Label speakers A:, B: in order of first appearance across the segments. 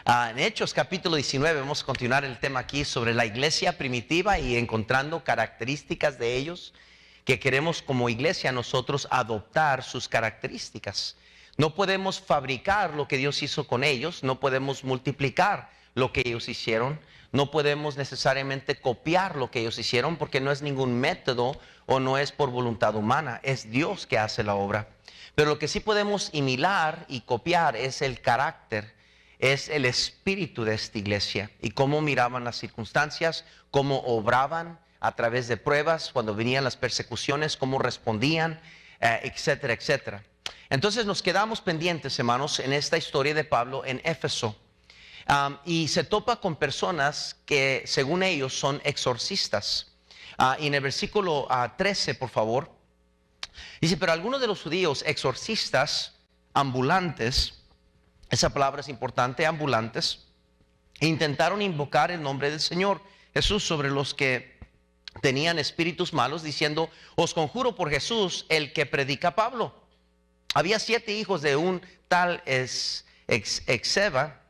A: En Hechos capítulo 19 vamos a continuar el tema aquí sobre la iglesia primitiva y encontrando características de ellos que queremos como iglesia nosotros adoptar sus características. No podemos fabricar lo que Dios hizo con ellos, no podemos multiplicar lo que ellos hicieron, no podemos necesariamente copiar lo que ellos hicieron porque no es ningún método o no es por voluntad humana, es Dios que hace la obra. Pero lo que sí podemos imitar y copiar es el carácter, es el espíritu de esta iglesia y cómo miraban las circunstancias, cómo obraban a través de pruebas, cuando venían las persecuciones, cómo respondían, etcétera, etcétera. Entonces nos quedamos pendientes, hermanos, en esta historia de Pablo en Éfeso. Y se topa con personas que según ellos son exorcistas. Y en el versículo 13, por favor, dice: pero algunos de los judíos exorcistas ambulantes, esa palabra es importante, ambulantes, intentaron invocar el nombre del Señor Jesús sobre los que tenían espíritus malos, diciendo: os conjuro por Jesús, el que predica Pablo. Había 7 hijos de un tal Esceva,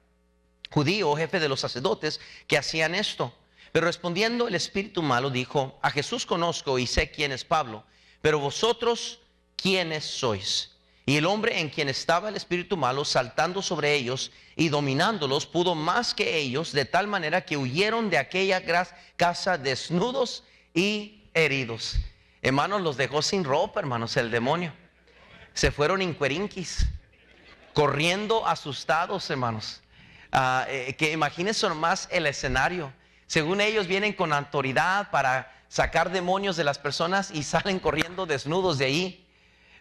A: judío, jefe de los sacerdotes, que hacían esto. Pero respondiendo el espíritu malo dijo: a Jesús conozco y sé quién es Pablo, pero vosotros, ¿quiénes sois? Y el hombre en quien estaba el espíritu malo, saltando sobre ellos y dominándolos, pudo más que ellos, de tal manera que huyeron de aquella casa desnudos y heridos. Hermanos, los dejó sin ropa, hermanos, el demonio. Se fueron incuerinquis, corriendo asustados, hermanos. Que imagínense nomás el escenario. Según ellos vienen con autoridad para sacar demonios de las personas y salen corriendo desnudos de ahí.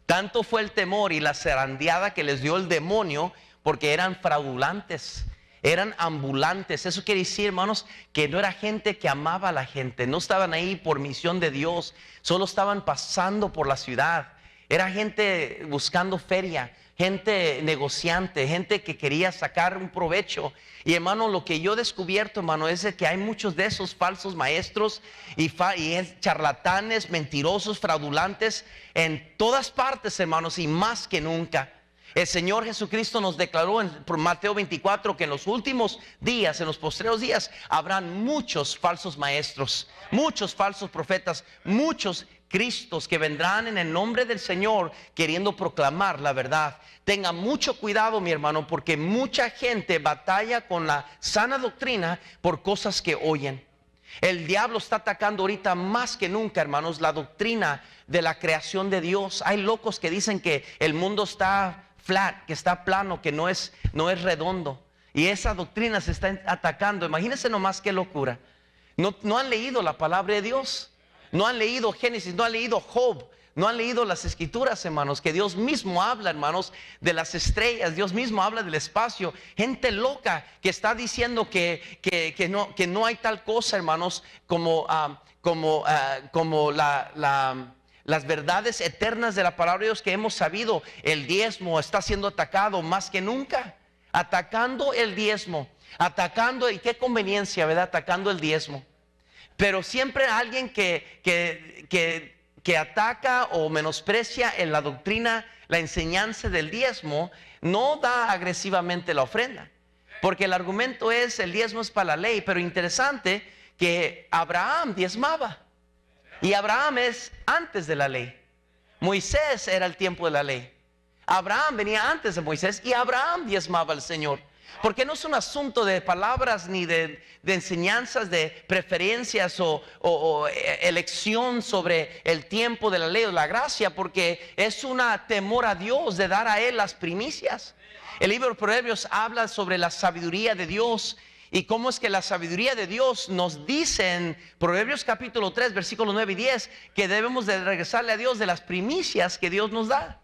A: Tanto fue el temor y la zarandeada que les dio el demonio, porque eran fraudulentos, eran ambulantes. Eso quiere decir, hermanos, que no era gente que amaba a la gente, no estaban ahí por misión de Dios, solo estaban pasando por la ciudad. Era gente buscando feria, gente negociante, gente que quería sacar un provecho. Y hermano, lo que yo he descubierto, hermano, es que hay muchos de esos falsos maestros y charlatanes, mentirosos, fraudulentos en todas partes, hermanos, y más que nunca. El Señor Jesucristo nos declaró en Mateo 24 que en los últimos días, en los postreros días, habrán muchos falsos maestros, muchos falsos profetas, muchos Cristos que vendrán en el nombre del Señor queriendo proclamar la verdad. Tenga mucho cuidado, mi hermano, porque mucha gente batalla con la sana doctrina por cosas que oyen. El diablo está atacando ahorita más que nunca, hermanos, la doctrina de la creación de Dios. Hay locos que dicen que el mundo está flat, que está plano, que no es redondo. Y esa doctrina se está atacando. Imagínense nomás qué locura. No han leído la palabra de Dios. No han leído Génesis, no han leído Job, no han leído las escrituras, hermanos, que Dios mismo habla, hermanos, de las estrellas. Dios mismo habla del espacio. Gente loca que está diciendo que no hay tal cosa, hermanos, como las verdades eternas de la palabra de Dios que hemos sabido. El diezmo está siendo atacado más que nunca, atacando el diezmo, atacando, y qué conveniencia, ¿verdad? Atacando el diezmo. Pero siempre alguien que ataca o menosprecia en la doctrina, la enseñanza del diezmo, no da agresivamente la ofrenda. Porque el argumento es: el diezmo es para la ley. Pero interesante que Abraham diezmaba. Y Abraham es antes de la ley. Moisés era el tiempo de la ley. Abraham venía antes de Moisés y Abraham diezmaba al Señor. Porque no es un asunto de palabras ni de enseñanzas, de preferencias o elección sobre el tiempo de la ley o la gracia, porque es una temor a Dios de dar a Él las primicias. El libro de Proverbios habla sobre la sabiduría de Dios y cómo es que la sabiduría de Dios nos dice en Proverbios capítulo 3, versículos 9 y 10, que debemos de regresarle a Dios de las primicias que Dios nos da.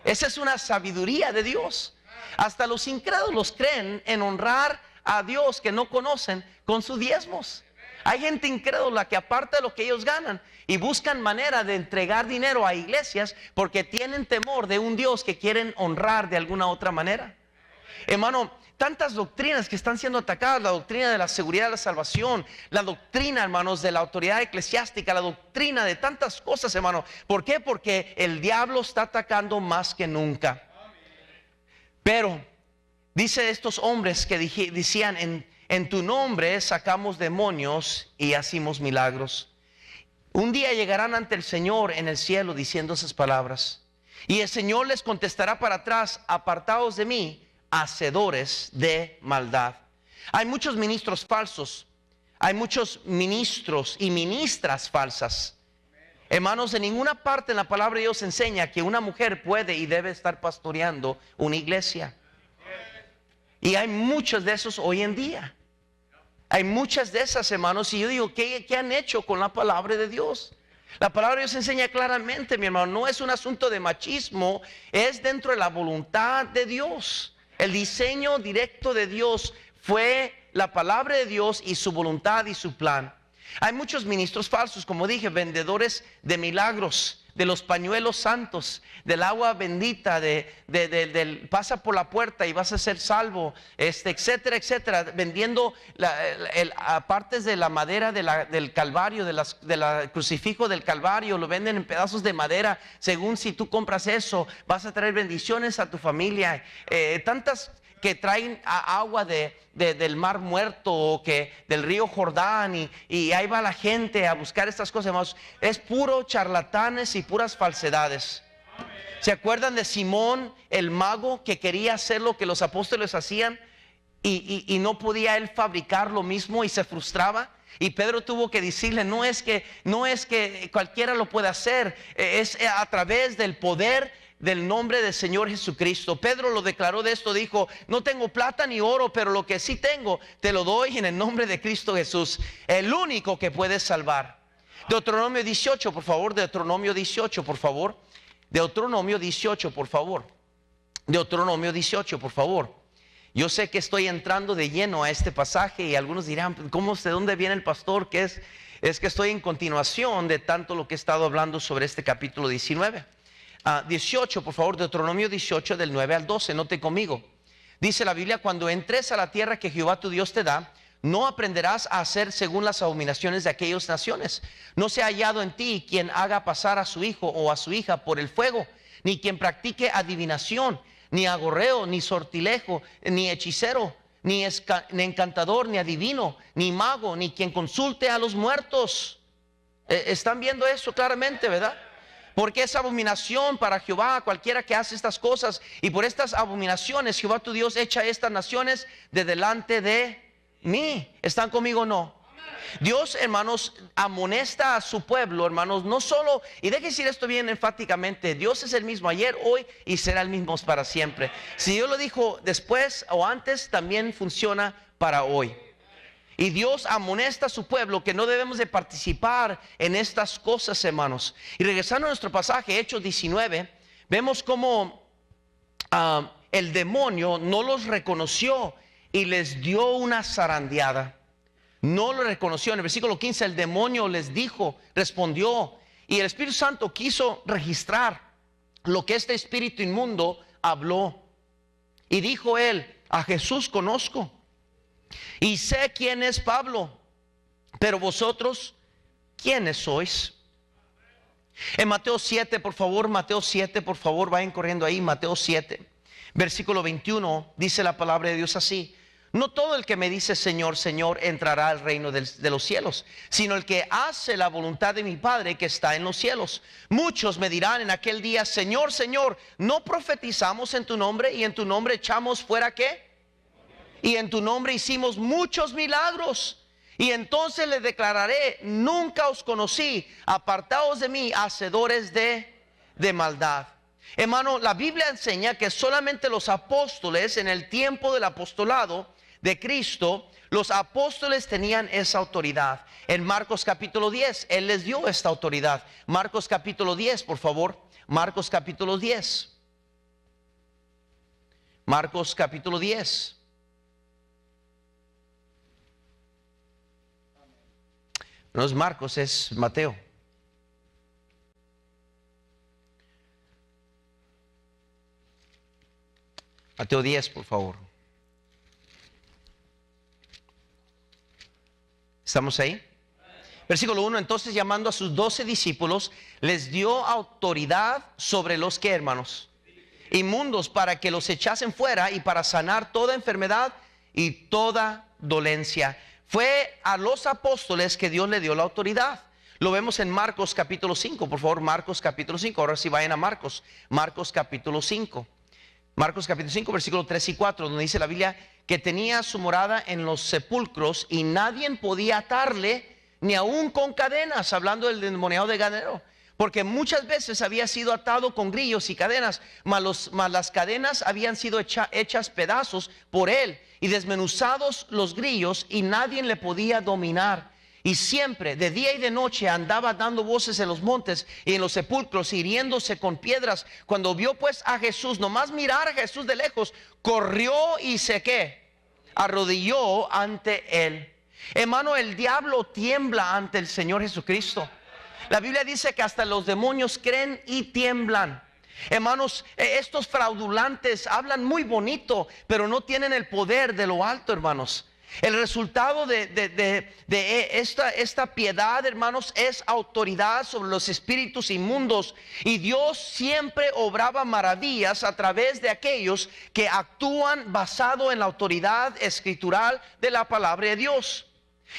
A: Esa es una sabiduría de Dios. Hasta los incrédulos creen en honrar a Dios que no conocen con sus diezmos. Hay gente incrédula que aparta de lo que ellos ganan y buscan manera de entregar dinero a iglesias porque tienen temor de un Dios que quieren honrar de alguna otra manera. Hermano, tantas doctrinas que están siendo atacadas: la doctrina de la seguridad de la salvación, la doctrina, hermanos, de la autoridad eclesiástica, la doctrina de tantas cosas, hermano. ¿Por qué? Porque el diablo está atacando más que nunca. Pero Dice estos hombres que decían, en tu nombre sacamos demonios y hacimos milagros. Un día llegarán ante el Señor en el cielo diciendo esas palabras. Y el Señor les contestará para atrás, apartaos de mí, hacedores de maldad. Hay muchos ministros falsos. Hay muchos ministros y ministras falsas. Hermanos, en ninguna parte en la palabra de Dios enseña que una mujer puede y debe estar pastoreando una iglesia. Y hay muchos de esos hoy en día. Hay muchas de esas, hermanos, y yo digo, ¿qué han hecho con la palabra de Dios? La palabra de Dios enseña claramente, mi hermano, no es un asunto de machismo, es dentro de la voluntad de Dios. El diseño directo de Dios fue la palabra de Dios y su voluntad y su plan. Hay muchos ministros falsos, como dije, vendedores de milagros, de los pañuelos santos, del agua bendita, del pasa por la puerta y vas a ser salvo, etcétera, etcétera, vendiendo partes de la madera del Calvario, del crucifijo del Calvario, lo venden en pedazos de madera, según si tú compras eso, vas a traer bendiciones a tu familia, tantas que traen agua del mar muerto o que del río Jordán y ahí va la gente a buscar estas cosas, hermanos. Es puro charlatanes y puras falsedades. ¿Se acuerdan de Simón el mago que quería hacer lo que los apóstoles hacían y no podía él fabricar lo mismo y se frustraba? Y Pedro tuvo que decirle, no es que cualquiera lo pueda hacer, es a través del poder del nombre del Señor Jesucristo. Pedro lo declaró de esto, dijo, no tengo plata ni oro, pero lo que sí tengo te lo doy en el nombre de Cristo Jesús, el único que puede salvar. Deuteronomio 18, por favor, Deuteronomio 18, por favor. Deuteronomio 18, por favor. Deuteronomio 18, por favor. Yo sé que estoy entrando de lleno a este pasaje y algunos dirán, ¿cómo, de dónde viene el pastor? Que es que estoy en continuación de tanto lo que he estado hablando sobre este capítulo 19. 18, por favor, Deuteronomio 18 del 9 al 12, note conmigo. Dice la Biblia, cuando entres a la tierra que Jehová tu Dios te da, no aprenderás a hacer según las abominaciones de aquellas naciones. No sea hallado en ti quien haga pasar a su hijo o a su hija por el fuego, ni quien practique adivinación, ni agorreo, ni sortilejo, ni hechicero, ni encantador, ni adivino, ni mago, ni quien consulte a los muertos. ¿Están viendo eso claramente, verdad? Porque es abominación para Jehová cualquiera que hace estas cosas. Y por estas abominaciones Jehová tu Dios echa estas naciones de delante de mí. ¿Están conmigo o no? Dios, hermanos, amonesta a su pueblo, hermanos, no solo, y deje decir esto bien enfáticamente, Dios es el mismo ayer, hoy y será el mismo para siempre. Si Dios lo dijo después o antes, también funciona para hoy. Y Dios amonesta a su pueblo que no debemos de participar en estas cosas, hermanos. Y regresando a nuestro pasaje, Hechos 19, vemos cómo el demonio no los reconoció y les dio una zarandeada. No lo reconoció. En el versículo 15 el demonio les dijo, respondió, y el Espíritu Santo quiso registrar lo que este espíritu inmundo habló. Y dijo él, a Jesús conozco y sé quién es Pablo, pero vosotros, ¿quiénes sois? En Mateo 7, por favor, Mateo 7, por favor, vayan corriendo ahí, Mateo 7, versículo 21, dice la palabra de Dios así: no todo el que me dice Señor, Señor, entrará al reino de los cielos, sino el que hace la voluntad de mi Padre que está en los cielos. Muchos me dirán en aquel día, Señor, Señor, ¿no profetizamos en tu nombre y en tu nombre echamos fuera qué? Y en tu nombre hicimos muchos milagros. Y entonces les declararé, nunca os conocí, apartaos de mí, hacedores de maldad. Hermano, la Biblia enseña que solamente los apóstoles en el tiempo del apostolado de Cristo, los apóstoles tenían esa autoridad. En Marcos capítulo 10, Él les dio esta autoridad. Marcos capítulo 10, por favor. Marcos capítulo 10. Marcos capítulo 10. No es Marcos, es Mateo. Mateo 10, por favor. ¿Estamos ahí? Versículo 1, entonces llamando a sus 12 discípulos, les dio autoridad sobre los que, hermanos, inmundos, para que los echasen fuera y para sanar toda enfermedad y toda dolencia. Fue a los apóstoles que Dios le dio la autoridad. Lo vemos en Marcos capítulo 5, por favor, Marcos capítulo 5. Ahora sí vayan a Marcos capítulo 5. Marcos capítulo 5, versículos 3 y 4, donde dice la Biblia que tenía su morada en los sepulcros y nadie podía atarle, ni aún con cadenas, hablando del endemoniado de Gadareno, porque muchas veces había sido atado con grillos y cadenas, mas las cadenas habían sido hechas pedazos por él y desmenuzados los grillos, y nadie le podía dominar. Y siempre, de día y de noche, andaba dando voces en los montes y en los sepulcros, hiriéndose con piedras. Cuando vio pues a Jesús, nomás mirar a Jesús de lejos, corrió y ¿qué? Arrodilló ante él. Hermano, el diablo tiembla ante el Señor Jesucristo. La Biblia dice que hasta los demonios creen y tiemblan. Hermanos, estos fraudulantes hablan muy bonito, pero no tienen el poder de lo alto, hermanos. El resultado de esta piedad, hermanos, es autoridad sobre los espíritus inmundos. Y Dios siempre obraba maravillas a través de aquellos que actúan basado en la autoridad escritural de la palabra de Dios.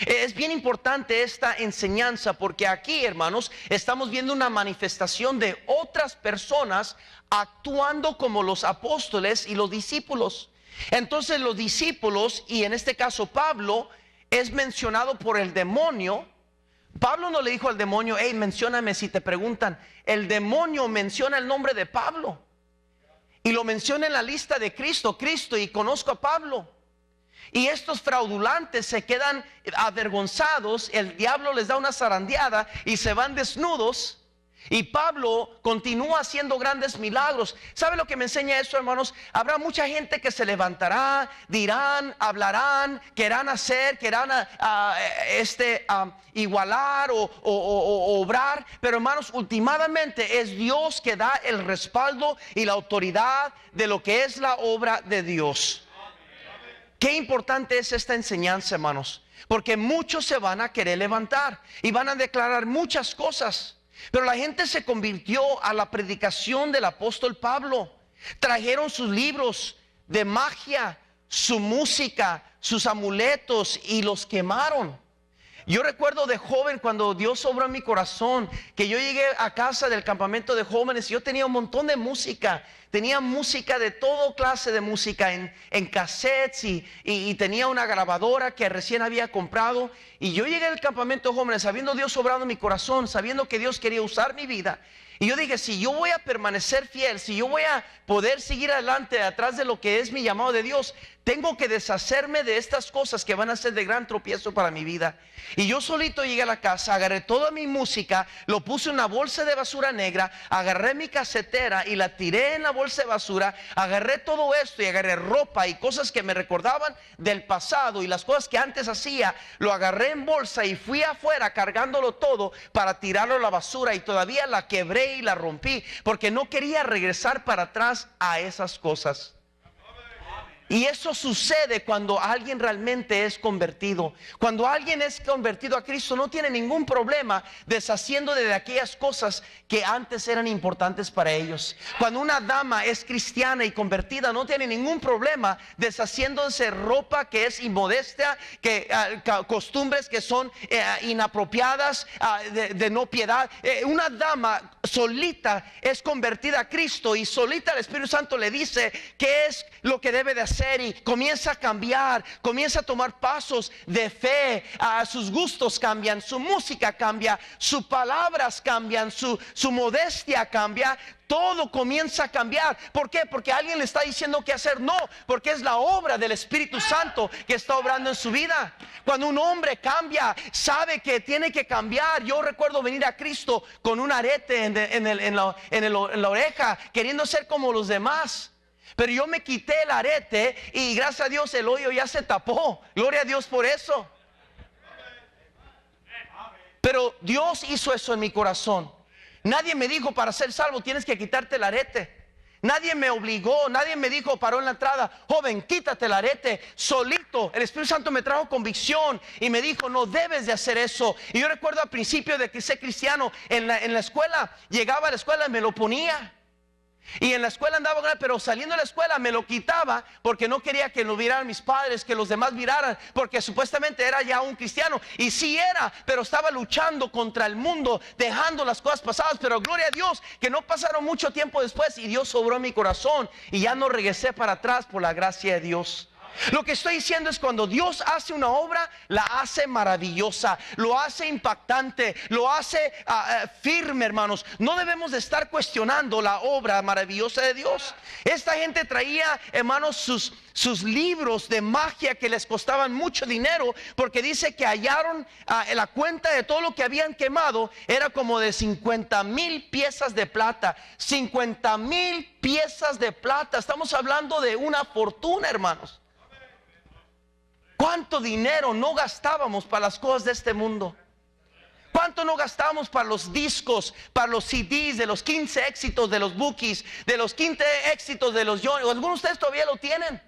A: Es bien importante esta enseñanza, porque aquí, hermanos, estamos viendo una manifestación de otras personas actuando como los apóstoles y los discípulos. Entonces los discípulos, y en este caso Pablo, es mencionado por el demonio. Pablo no le dijo al demonio: hey, mencióname si te preguntan. El demonio menciona el nombre de Pablo y lo menciona en la lista de Cristo, y conozco a Pablo. Y estos fraudulantes se quedan avergonzados, el diablo les da una zarandeada y se van desnudos. Y Pablo continúa haciendo grandes milagros. ¿Sabe lo que me enseña esto, hermanos? Habrá mucha gente que se levantará, dirán, hablarán, querrán hacer, querrán igualar o obrar. Pero, hermanos, últimamente es Dios que da el respaldo y la autoridad de lo que es la obra de Dios. Qué importante es esta enseñanza, hermanos, porque muchos se van a querer levantar y van a declarar muchas cosas. Pero la gente se convirtió a la predicación del apóstol Pablo. Trajeron sus libros de magia, su música, sus amuletos, y los quemaron. Yo recuerdo de joven, cuando Dios obró en mi corazón, que yo llegué a casa del campamento de jóvenes y yo tenía un montón de música. Tenía música de toda clase de música en cassettes y tenía una grabadora que recién había comprado. Y yo llegué al campamento de jóvenes sabiendo Dios obrando en mi corazón, sabiendo que Dios quería usar mi vida. Y yo dije: si yo voy a permanecer fiel, si yo voy a poder seguir adelante atrás de lo que es mi llamado de Dios, tengo que deshacerme de estas cosas que van a ser de gran tropiezo para mi vida. Y yo solito llegué a la casa, agarré toda mi música, lo puse en una bolsa de basura negra, agarré mi casetera y la tiré en la bolsa de basura, agarré todo esto y agarré ropa y cosas que me recordaban del pasado y las cosas que antes hacía, lo agarré en bolsa y fui afuera cargándolo todo para tirarlo a la basura, y todavía la quebré y la rompí porque no quería regresar para atrás a esas cosas. Y eso sucede cuando alguien realmente es convertido. Cuando alguien es convertido a Cristo, no tiene ningún problema deshaciendo de aquellas cosas que antes eran importantes para ellos. Cuando una dama es cristiana y convertida, no tiene ningún problema deshaciéndose de ropa que es inmodestia, costumbres que son inapropiadas, de no piedad. Una dama solita es convertida a Cristo, y solita el Espíritu Santo le dice qué es lo que debe de hacer, y comienza a cambiar, comienza a tomar pasos de fe. Sus gustos cambian, su música cambia, sus palabras cambian, su modestia cambia. Todo comienza a cambiar. ¿Por qué? Porque alguien le está diciendo qué hacer. No, porque es la obra del Espíritu Santo que está obrando en su vida. Cuando un hombre cambia, sabe que tiene que cambiar. Yo recuerdo venir a Cristo con un arete en la oreja, queriendo ser como los demás. Pero yo me quité el arete y gracias a Dios el hoyo ya se tapó. Gloria a Dios por eso. Pero Dios hizo eso en mi corazón. Nadie me dijo: para ser salvo tienes que quitarte el arete. Nadie me obligó, nadie me dijo, paró en la entrada: joven, quítate el arete. Solito el Espíritu Santo me trajo convicción y me dijo: no debes de hacer eso. Y yo recuerdo al principio de que ser cristiano, en la escuela, llegaba a la escuela y me lo ponía. Y en la escuela andaba con él, pero saliendo de la escuela me lo quitaba porque no quería que lo vieran mis padres, que los demás miraran, porque supuestamente era ya un cristiano. Y sí era, pero estaba luchando contra el mundo, dejando las cosas pasadas. Pero gloria a Dios que no pasaron mucho tiempo después y Dios obró en mi corazón y ya no regresé para atrás por la gracia de Dios. Lo que estoy diciendo es, cuando Dios hace una obra, la hace maravillosa, lo hace impactante, lo hace firme, hermanos. No debemos de estar cuestionando la obra maravillosa de Dios. Esta gente traía, hermanos, sus libros de magia que les costaban mucho dinero, porque dice que hallaron la cuenta de todo lo que habían quemado, era como de 50,000 piezas de plata. 50,000 piezas de plata. Estamos hablando de una fortuna, hermanos. ¿Cuánto dinero no gastábamos para las cosas de este mundo? ¿Cuánto no gastábamos para los discos, para los CDs de los 15 éxitos de los Bookies, de los 15 éxitos de los Johnny? ¿Algunos de ustedes todavía lo tienen?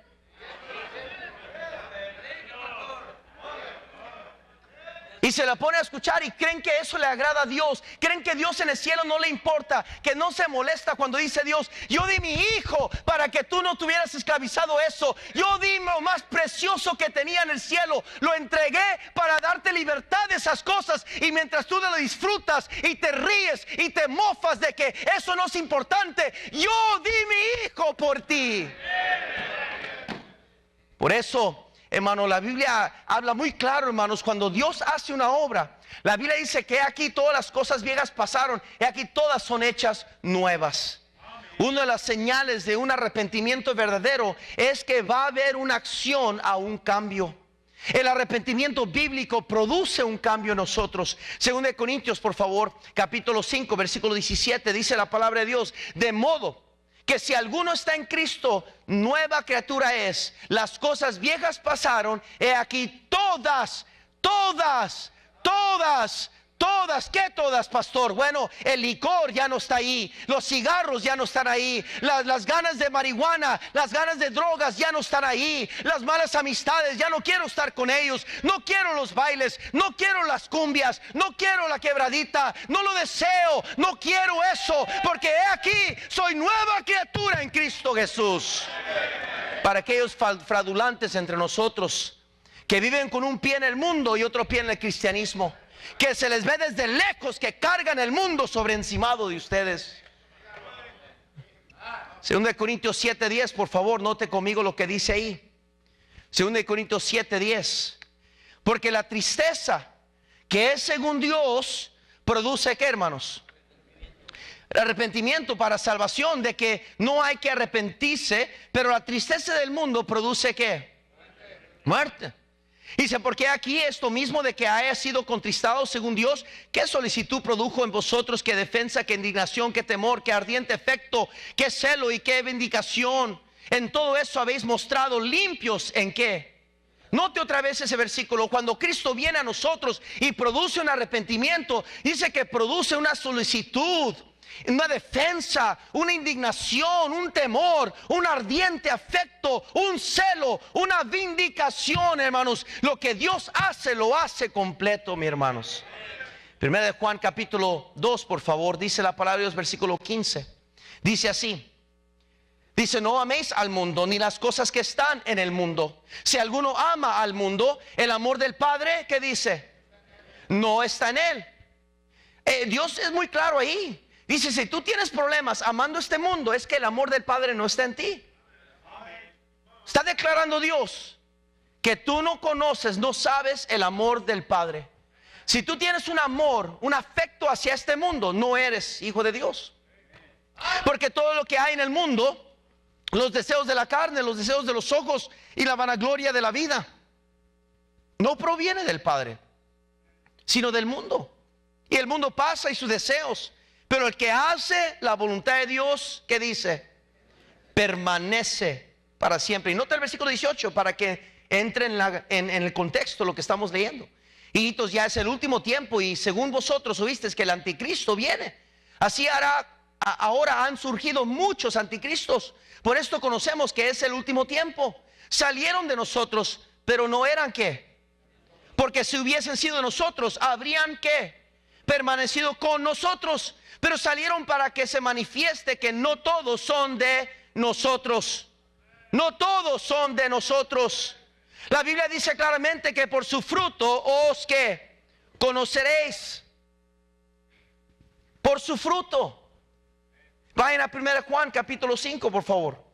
A: Y se la pone a escuchar y creen que eso le agrada a Dios. Creen que Dios en el cielo no le importa, que no se molesta cuando dice Dios: yo di mi hijo para que tú no tuvieras esclavizado eso. Yo di lo más precioso que tenía en el cielo, lo entregué para darte libertad de esas cosas. Y mientras tú lo disfrutas y te ríes y te mofas de que eso no es importante, yo di mi hijo por ti. Por eso, hermano, la Biblia habla muy claro, hermanos, cuando Dios hace una obra. La Biblia dice que aquí todas las cosas viejas pasaron, y aquí todas son hechas nuevas. Una de las señales de un arrepentimiento verdadero es que va a haber una acción a un cambio. El arrepentimiento bíblico produce un cambio en nosotros. Según de Corintios, por favor, capítulo 5, versículo 17, dice la palabra de Dios: de modo que si alguno está en Cristo, nueva criatura es. Las cosas viejas pasaron, he aquí todas, ¿qué todas, pastor? Bueno, el licor ya no está ahí, los cigarros ya no están ahí, las ganas de marihuana, las ganas de drogas ya no están ahí, las malas amistades, ya no quiero estar con ellos, no quiero los bailes, no quiero las cumbias, no quiero la quebradita, no lo deseo, no quiero eso, porque he aquí, soy nueva criatura en Cristo Jesús. Para aquellos fraudulentos entre nosotros que viven con un pie en el mundo y otro pie en el cristianismo, que se les ve desde lejos que cargan el mundo sobre encimado de ustedes. Según de Corintios 7:10, por favor, note conmigo lo que dice ahí. Según de Corintios 7:10, porque la tristeza que es según Dios produce, ¿qué, hermanos? El arrepentimiento para salvación, de que no hay que arrepentirse, pero la tristeza del mundo produce, ¿qué? Muerte. Dice: porque aquí esto mismo de que haya sido contristado según Dios, ¿qué solicitud produjo en vosotros? ¿Qué defensa, qué indignación, qué temor, qué ardiente efecto, qué celo y qué vindicación? En todo eso habéis mostrado limpios, ¿en qué? Note otra vez ese versículo. Cuando Cristo viene a nosotros y produce un arrepentimiento, dice que produce una solicitud, una defensa, una indignación, un temor, un ardiente afecto, un celo, una vindicación, hermanos. Lo que Dios hace, lo hace completo, mis hermanos. Primera de Juan capítulo 2, por favor, dice la palabra de Dios, versículo 15. Dice así: dice: no améis al mundo ni las cosas que están en el mundo. Si alguno ama al mundo, el amor del Padre, ¿qué dice? No está en él. Dios es muy claro ahí. Dice: si tú tienes problemas amando este mundo, es que el amor del Padre no está en ti. Está declarando Dios que tú no conoces, no sabes el amor del Padre. Si tú tienes un amor, un afecto hacia este mundo, no eres hijo de Dios. Porque todo lo que hay en el mundo, los deseos de la carne, los deseos de los ojos y la vanagloria de la vida, no proviene del Padre, sino del mundo. Y el mundo pasa y sus deseos, pero el que hace la voluntad de Dios, ¿qué dice? Permanece para siempre. Y nota el versículo 18 para que entre en el contexto lo que estamos leyendo. Hijitos, ya es el último tiempo, y según vosotros oísteis que el anticristo viene, así hará. Ahora han surgido muchos anticristos. Por esto conocemos que es el último tiempo. Salieron de nosotros, pero no eran, ¿qué? Porque si hubiesen sido nosotros, habrían, ¿qué? permanecido con nosotros, pero salieron para que se manifieste que no todos son de nosotros. No todos son de nosotros. La Biblia dice claramente que por su fruto os que conoceréis. Por su fruto. Vayan a 1 Juan capítulo 5, por favor.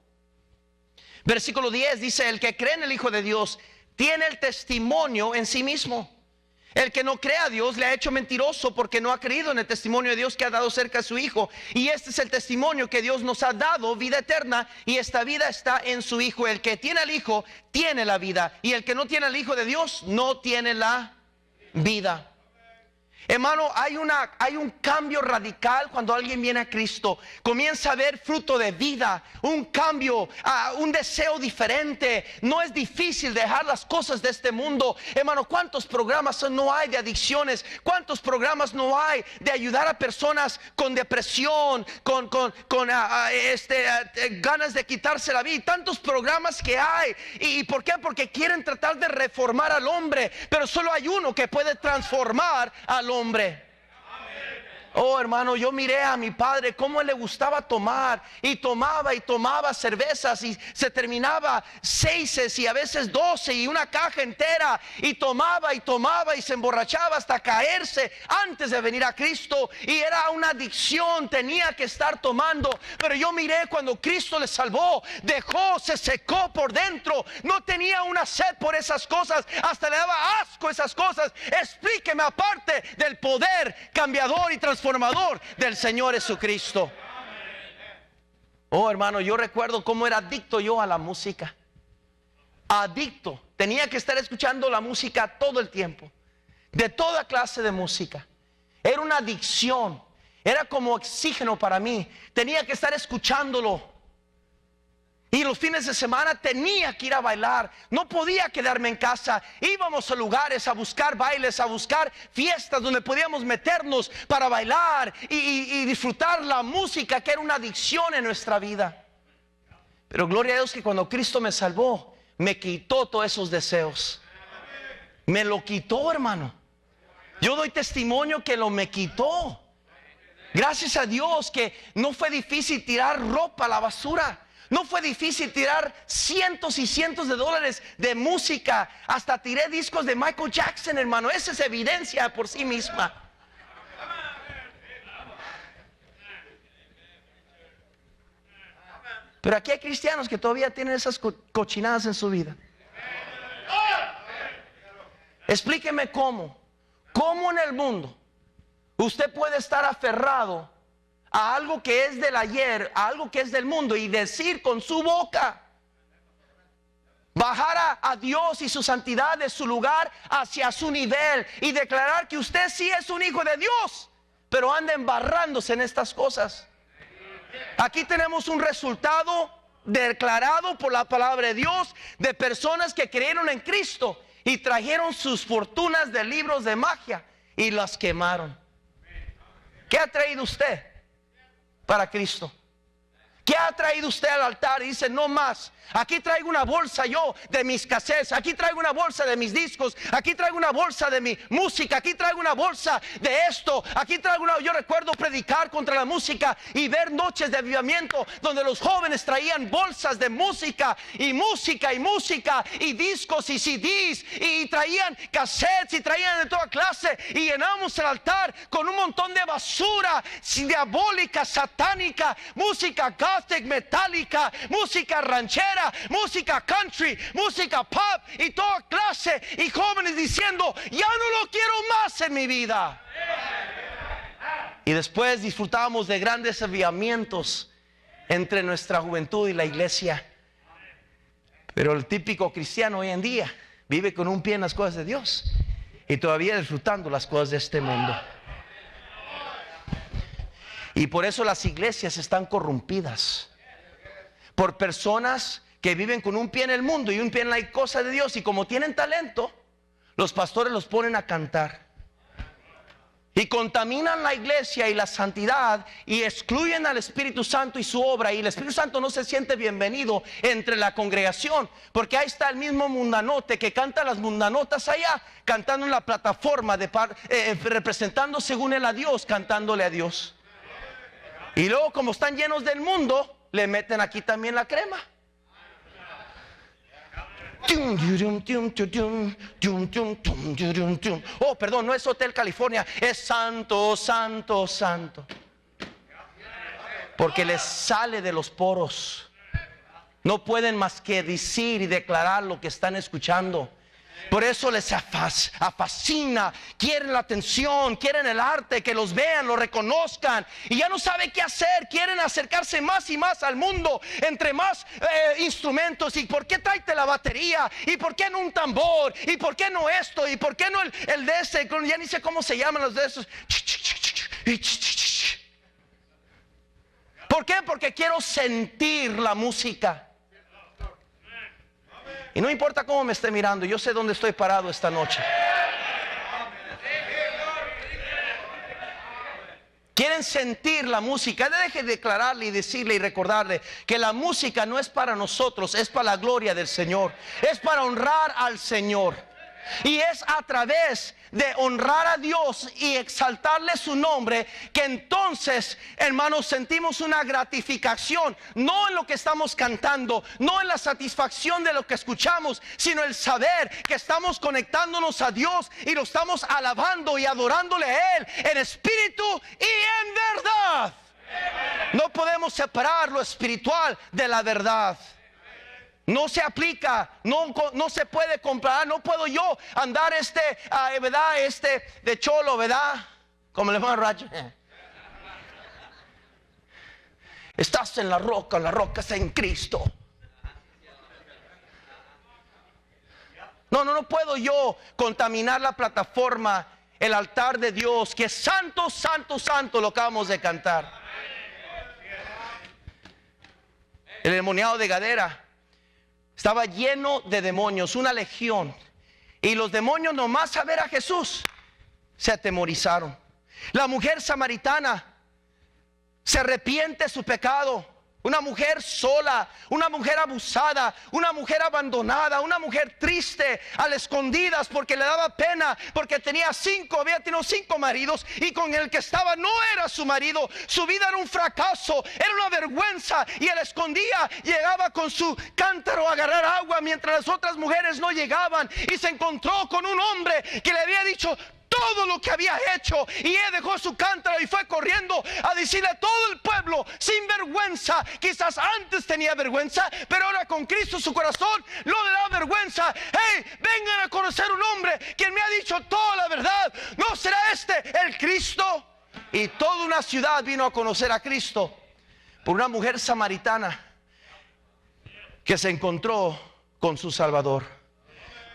A: Versículo 10 dice: el que cree en el Hijo de Dios tiene el testimonio en sí mismo. El que no cree a Dios le ha hecho mentiroso, porque no ha creído en el testimonio de Dios que ha dado cerca a su Hijo. Y este es el testimonio que Dios nos ha dado, vida eterna, y esta vida está en su Hijo. El que tiene al Hijo tiene la vida, y el que no tiene al Hijo de Dios no tiene la vida. Hermano, hay un cambio radical cuando alguien viene a Cristo. Comienza a ver fruto de vida, un cambio, un deseo diferente. No es difícil dejar las cosas de este mundo. Hermano, ¿cuántos programas no hay de adicciones? ¿Cuántos programas no hay de ayudar a personas con depresión, con ganas de quitarse la vida? Tantos programas que hay. ¿Y por qué? Porque quieren tratar de reformar al hombre, pero solo hay uno que puede transformar al hombre. Oh, hermano, yo miré a mi padre cómo le gustaba tomar, y tomaba cervezas, y se terminaba 6 y a veces 12 y una caja entera, y tomaba y se emborrachaba hasta caerse antes de venir a Cristo, y era una adicción, tenía que estar tomando. Pero yo miré cuando Cristo le salvó, se secó por dentro, no tenía una sed por esas cosas, hasta le daba asco esas cosas. Explíqueme, aparte del poder cambiador y transformador del Señor Jesucristo. Oh, hermano, yo recuerdo cómo era adicto yo a la música. Adicto. Tenía que estar escuchando la música todo el tiempo, de toda clase de música. Era una adicción. Era como oxígeno para mí. Tenía que estar escuchándolo. Y los fines de semana tenía que ir a bailar. No podía quedarme en casa. Íbamos a lugares a buscar bailes, a buscar fiestas donde podíamos meternos para bailar y disfrutar la música, que era una adicción en nuestra vida. Pero gloria a Dios que cuando Cristo me salvó, me quitó todos esos deseos. Me lo quitó, hermano. Yo doy testimonio que me quitó. Gracias a Dios que no fue difícil tirar ropa a la basura. No fue difícil tirar cientos y cientos de dólares de música. Hasta tiré discos de Michael Jackson, hermano. Esa es evidencia por sí misma. Pero aquí hay cristianos que todavía tienen esas cochinadas en su vida. Explíqueme cómo en el mundo usted puede estar aferrado a algo que es del ayer, a algo que es del mundo, y decir con su boca, bajar a Dios y su santidad de su lugar hacia su nivel, y declarar que usted sí es un hijo de Dios, pero anda embarrándose en estas cosas. Aquí tenemos un resultado declarado por la palabra de Dios, de personas que creyeron en Cristo y trajeron sus fortunas de libros de magia y las quemaron. ¿Qué ha traído usted para Cristo? ¿Qué ha traído usted al altar? Y dice: no más. Aquí traigo una bolsa yo de mis cassettes. Aquí traigo una bolsa de mis discos. Aquí traigo una bolsa de mi música. Aquí traigo una bolsa de esto. Aquí traigo una... Yo recuerdo predicar contra la música y ver noches de avivamiento donde los jóvenes traían bolsas de música y música y música y discos y CDs, y traían cassettes y traían de toda clase, y llenamos el altar con un montón de basura diabólica, satánica, música gothic, metálica, música ranchera, música country, música pop y toda clase, y jóvenes diciendo: ya no lo quiero más en mi vida. Y después disfrutábamos de grandes avivamientos entre nuestra juventud y la iglesia. Pero el típico cristiano hoy en día vive con un pie en las cosas de Dios y todavía disfrutando las cosas de este mundo. Y por eso las iglesias están corrompidas por personas que viven con un pie en el mundo y un pie en la cosa de Dios. Y como tienen talento, los pastores los ponen a cantar. y contaminan la iglesia y la santidad y excluyen al Espíritu Santo y su obra, y el Espíritu Santo no se siente bienvenido entre la congregación, porque ahí está el mismo mundanote que canta las mundanotas allá, cantando en la plataforma representando según él a Dios, cantándole a Dios. Y luego, como están llenos del mundo, le meten aquí también la crema. Oh, perdón, no es Hotel California, es Santo, Santo, Santo. Porque les sale de los poros. No pueden más que decir y declarar lo que están escuchando. Por eso les fascina, quieren la atención, quieren el arte, que los vean, lo reconozcan, y ya no saben qué hacer. Quieren acercarse más y más al mundo, entre más instrumentos. ¿Y por qué tráete la batería? ¿Y por qué no un tambor? ¿Y por qué no esto? ¿Y por qué no el de ese? Ya ni sé cómo se llaman los de esos. ¿Por qué? Porque quiero sentir la música. Y no importa cómo me esté mirando, yo sé dónde estoy parado esta noche. Quieren sentir la música. Deje de declararle y decirle y recordarle que la música no es para nosotros, es para la gloria del Señor. Es para honrar al Señor. Y es a través de honrar a Dios y exaltarle su nombre que entonces, hermanos, sentimos una gratificación, no en lo que estamos cantando, no en la satisfacción de lo que escuchamos, sino el saber que estamos conectándonos a Dios y lo estamos alabando y adorándole a Él en espíritu y en verdad. No podemos separar lo espiritual de la verdad. No se aplica, no se puede comprar. No puedo yo andar ¿verdad? De cholo, ¿verdad? Como le llaman rayo. Estás en la roca está en Cristo. No puedo yo contaminar la plataforma, el altar de Dios, que es santo, santo, santo, lo acabamos de cantar. El endemoniado de Gadara estaba lleno de demonios, una legión. Y los demonios, nomás a ver a Jesús, se atemorizaron. La mujer samaritana se arrepiente de su pecado. Una mujer sola, una mujer abusada, una mujer abandonada, una mujer triste, a las escondidas, porque le daba pena, porque había tenido 5 maridos, y con el que estaba no era su marido. Su vida era un fracaso, era una vergüenza, y él escondía, llegaba con su cántaro a agarrar agua mientras las otras mujeres no llegaban, y se encontró con un hombre que le había dicho todo lo que había hecho, y él dejó su cántaro y fue corriendo a decirle a todo el pueblo sin vergüenza. Quizás antes tenía vergüenza, pero ahora con Cristo su corazón no le da vergüenza. Hey, vengan a conocer un hombre quien me ha dicho toda la verdad. ¿No será este el Cristo? Y toda una ciudad vino a conocer a Cristo por una mujer samaritana que se encontró con su Salvador.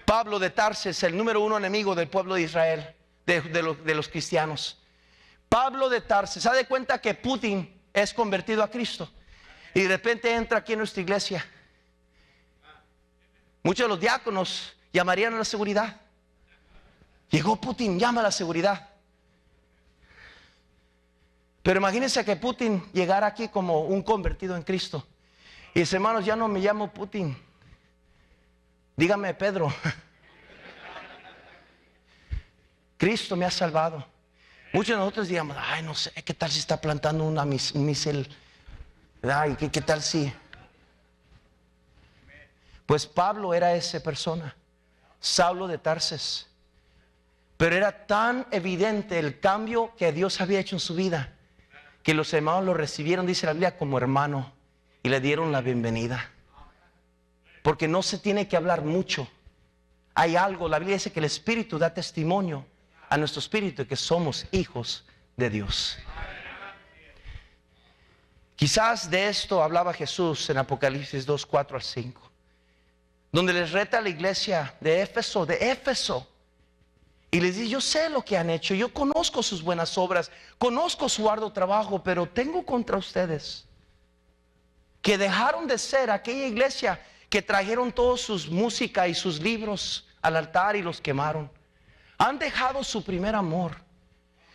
A: Pablo de Tarsis, el número 1 enemigo del pueblo de Israel, de los cristianos. Pablo de Tarsis, ¿se da cuenta que Putin es convertido a Cristo? Y de repente entra aquí en nuestra iglesia. Muchos de los diáconos llamarían a la seguridad. Llegó Putin, llama a la seguridad. Pero imagínense que Putin llegara aquí como un convertido en Cristo y dice: hermanos, ya no me llamo Putin, dígame Pedro. Cristo me ha salvado. Muchos de nosotros digamos: ay, no sé, ¿qué tal si está plantando un misil? Ay, ¿qué tal si? Pues Pablo era esa persona, Saulo de Tarsis. Pero era tan evidente el cambio que Dios había hecho en su vida, que los hermanos lo recibieron, dice la Biblia, como hermano, y le dieron la bienvenida. Porque no se tiene que hablar mucho. Hay algo, la Biblia dice que el Espíritu da testimonio a nuestro espíritu que somos hijos de Dios. Quizás de esto hablaba Jesús en Apocalipsis 2, 4 al 5, donde les reta a la iglesia de Éfeso, y les dice: yo sé lo que han hecho, yo conozco sus buenas obras, conozco su arduo trabajo, pero tengo contra ustedes que dejaron de ser aquella iglesia que trajeron todos sus música y sus libros al altar y los quemaron. Han dejado su primer amor.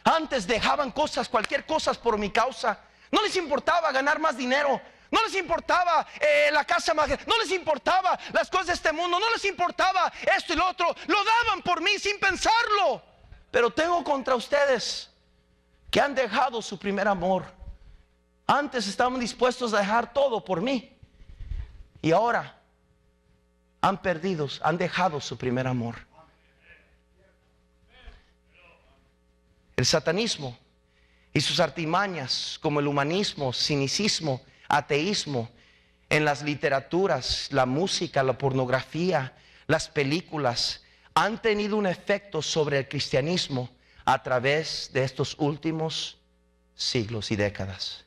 A: Antes dejaban cosas, cualquier cosa por mi causa. No les importaba ganar más dinero. No les importaba la casa más grande. No les importaba las cosas de este mundo. No les importaba esto y lo otro. Lo daban por mí sin pensarlo. Pero tengo contra ustedes que han dejado su primer amor. Antes estaban dispuestos a dejar todo por mí. Y ahora han dejado su primer amor. El satanismo y sus artimañas, como el humanismo, cinicismo, ateísmo, en las literaturas, la música, la pornografía, las películas, han tenido un efecto sobre el cristianismo a través de estos últimos siglos y décadas.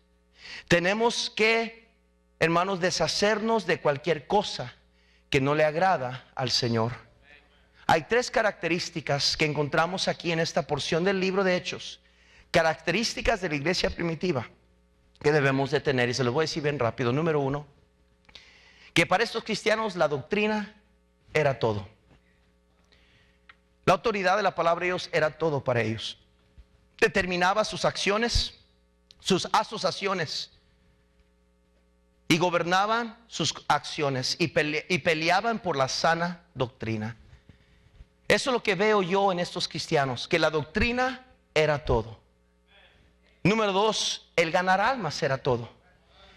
A: Tenemos que, hermanos, deshacernos de cualquier cosa que no le agrada al Señor. Hay tres características que encontramos aquí en esta porción del libro de Hechos. Características de la iglesia primitiva que debemos de tener, y se los voy a decir bien rápido. Número uno, que para estos cristianos la doctrina era todo. La autoridad de la palabra de Dios era todo para ellos. Determinaba sus acciones, sus asociaciones, y gobernaban sus acciones y peleaban por la sana doctrina. Eso es lo que veo yo en estos cristianos, que la doctrina era todo. Número dos, el ganar almas era todo.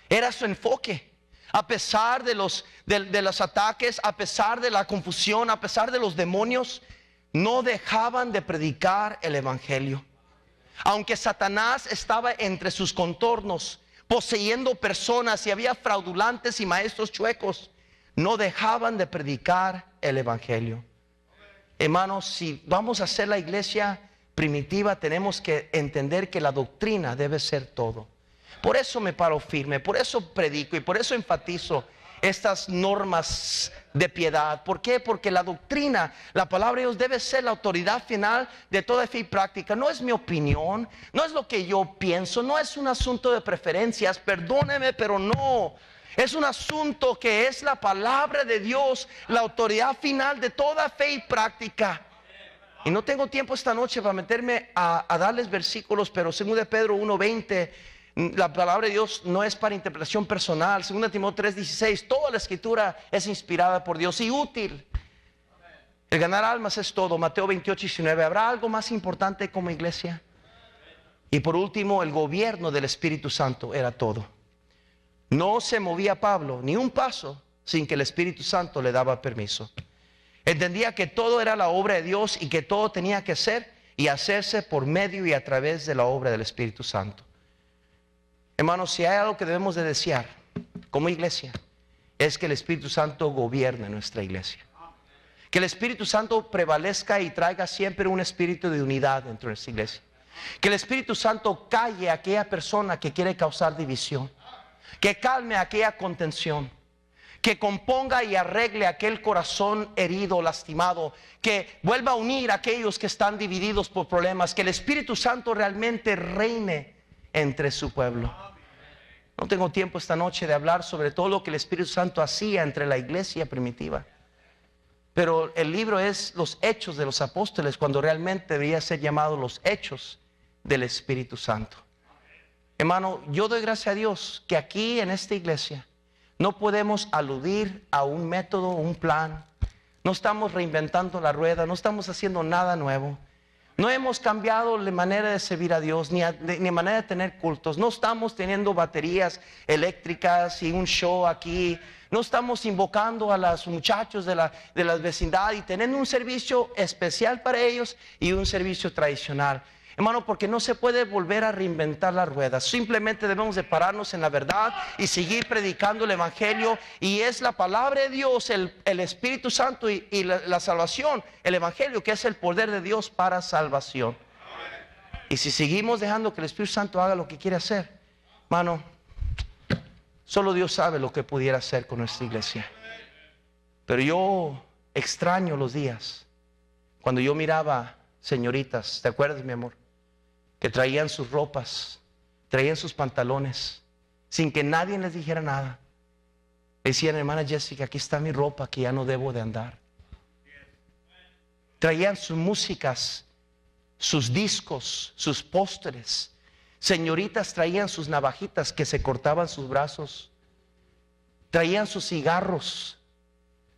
A: Era su enfoque. A pesar de los ataques, a pesar de la confusión, a pesar de los demonios, no dejaban de predicar el evangelio. Aunque Satanás estaba entre sus contornos, poseyendo personas, y había fraudulantes y maestros chuecos, no dejaban de predicar el evangelio. Hermanos, si vamos a ser la iglesia primitiva, tenemos que entender que la doctrina debe ser todo. Por eso me paro firme, por eso predico y por eso enfatizo estas normas de piedad. ¿Por qué? Porque la doctrina, la palabra de Dios, debe ser la autoridad final de toda fe y práctica. No es mi opinión, no es lo que yo pienso, no es un asunto de preferencias, perdóneme, pero no. Es un asunto que es la palabra de Dios, la autoridad final de toda fe y práctica. Y no tengo tiempo esta noche para meterme a darles versículos, pero 2 Pedro 1:20, la palabra de Dios no es para interpretación personal. 2 Timoteo 3:16, toda la escritura es inspirada por Dios y útil. El ganar almas es todo. Mateo 28:19, ¿habrá algo más importante como iglesia? Y por último, el gobierno del Espíritu Santo era todo. No se movía Pablo ni un paso sin que el Espíritu Santo le daba permiso. Entendía que todo era la obra de Dios y que todo tenía que ser y hacerse por medio y a través de la obra del Espíritu Santo. Hermanos, si hay algo que debemos de desear como iglesia, es que el Espíritu Santo gobierne nuestra iglesia. Que el Espíritu Santo prevalezca y traiga siempre un espíritu de unidad dentro de nuestra iglesia. Que el Espíritu Santo calle a aquella persona que quiere causar división. Que calme aquella contención. Que componga y arregle aquel corazón herido, lastimado. Que vuelva a unir a aquellos que están divididos por problemas. Que el Espíritu Santo realmente reine entre su pueblo. No tengo tiempo esta noche de hablar sobre todo lo que el Espíritu Santo hacía entre la iglesia primitiva. Pero el libro es los Hechos de los Apóstoles, cuando realmente debería ser llamado los Hechos del Espíritu Santo. Hermano, yo doy gracias a Dios que aquí en esta iglesia no podemos aludir a un método, un plan. No estamos reinventando la rueda, no estamos haciendo nada nuevo. No hemos cambiado la manera de servir a Dios, ni manera de tener cultos. No estamos teniendo baterías eléctricas y un show aquí. No estamos invocando a los muchachos de la vecindad y teniendo un servicio especial para ellos y un servicio tradicional. Hermano, porque no se puede volver a reinventar la rueda. Simplemente debemos de pararnos en la verdad y seguir predicando el evangelio. Y es la palabra de Dios, el Espíritu Santo y la salvación, el evangelio, que es el poder de Dios para salvación. Y si seguimos dejando que el Espíritu Santo haga lo que quiere hacer, hermano, solo Dios sabe lo que pudiera hacer con nuestra iglesia. Pero yo extraño los días cuando yo miraba señoritas, ¿te acuerdas, mi amor? Que traían sus ropas, traían sus pantalones, sin que nadie les dijera nada. Decían, hermana Jessica, aquí está mi ropa que ya no debo de andar. Traían sus músicas, sus discos, sus pósteres. Señoritas traían sus navajitas que se cortaban sus brazos, traían sus cigarros,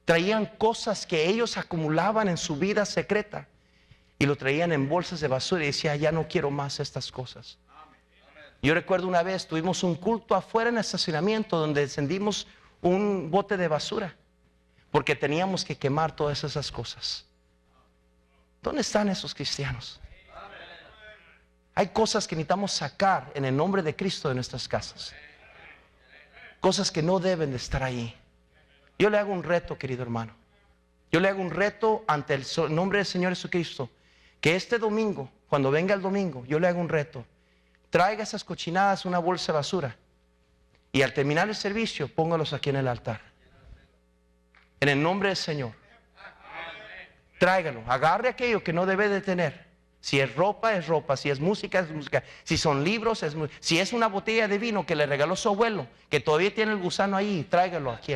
A: traían cosas que ellos acumulaban en su vida secreta y lo traían en bolsas de basura y decía, ya no quiero más estas cosas. Yo recuerdo una vez tuvimos un culto afuera en el estacionamiento donde encendimos un bote de basura porque teníamos que quemar todas esas cosas. ¿Dónde están esos cristianos? Hay cosas que necesitamos sacar en el nombre de Cristo de nuestras casas. Cosas que no deben de estar ahí. Yo le hago un reto, querido hermano. Yo le hago un reto ante el nombre del Señor Jesucristo. Que este domingo, cuando venga el domingo, yo le hago un reto. Traiga esas cochinadas a una bolsa de basura. Y al terminar el servicio, póngalos aquí en el altar. En el nombre del Señor. Tráigalo. Agarre aquello que no debe de tener. Si es ropa, es ropa. Si es música, es música. Si son libros, es música. Si es una botella de vino que le regaló su abuelo, que todavía tiene el gusano ahí, tráigalo aquí.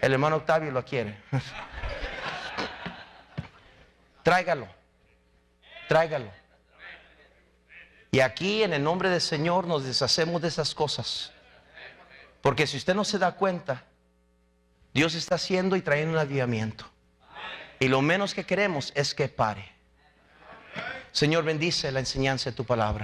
A: El hermano Octavio lo quiere. Tráigalo. Tráigalo. Y aquí en el nombre del Señor nos deshacemos de esas cosas. Porque si usted no se da cuenta, Dios está haciendo y trayendo un avivamiento. Y lo menos que queremos es que pare. Señor, bendice la enseñanza de tu palabra.